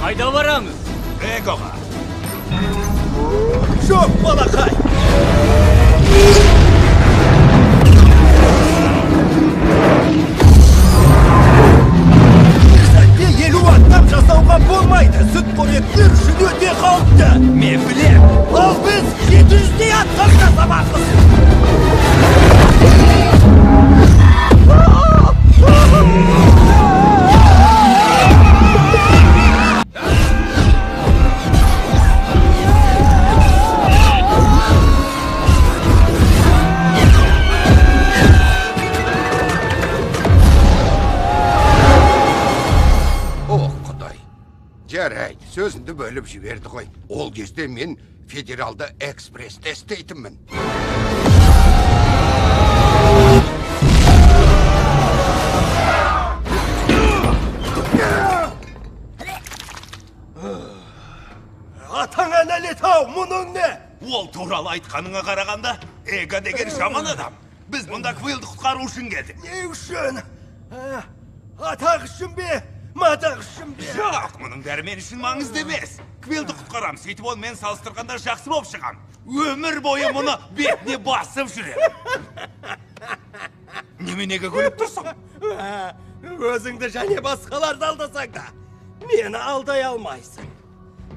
Қайда барамыз? Эгоға. Жоқ, балақай! Сәтте 50 аттап жасауға болмайды. Сүтқоректер үшін өте қауіпті. Мен білем. Ал біз 700-дей аттап жасамақпыз. Жарайды, сөзінді бөліп жіберді ғой. Ол кезде мен федералды экспрессте істейтінмін. Атаңа нәлет-ау, мұның не? Ол туралы айтқаныңа қарағанда, Эго деген жаман адам. Біз мұнда Квиллді құтқару үшін келдік. Не үшін? Атақ үшін бе? Матақ үшін бе? Жоқ, мұның бәрі мен үшін маңызды емес. Квиллді құтқарам, сөйтіп ол мен салыстырғанда жақсы болып шығам. Өмір бойы мұны бетіне басып жүрем. Неменеге күліп тұрсың? Өзіңді және басқаларды алдасаң да, мені алдай алмайсың.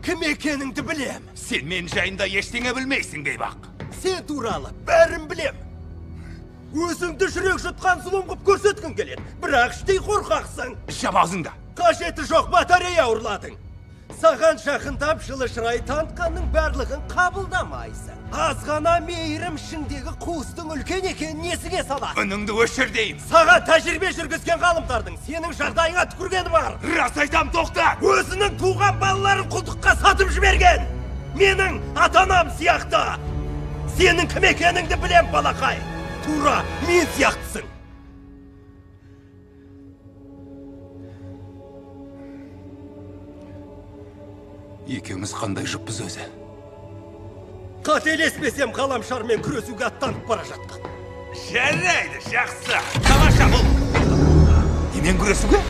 Кім екеніңді білем. Сен мен жайында ештеңе білмейсің, бейбақ. Сен туралы бәрін білем. Өзіңді жүрек жұтқан зұлым қып көрсеткің келеді. Бірақ іштей қорқақсың. Жап аузыңда. Қажеті жоқ, батарея ұрладың. Саған жақындап жылы шырай танытқанның барлығын қабылдамайсың. Азғана мейірім ішіндегі қуыстың үлкен екенін несіге салады? Үніңді өшір дейін. Саған тәжірибе жүргізген ғалымдардың сенің жағдайыңа түкіргені бар. Рас айтам, тоқта. Өзінің туған балаларын құлдыққа сатып жіберген. Менің ата-анам сияқты. Сенің кім екеніңді білем, балақай. Тура мен сияқтысың. Екеуміз қандай жұппыз өзі? Қателеспесем ғаламшармен күресуге аттанып бара жатқан. Жарайды, жақсы. Тамаша бұл. Немен күресуге?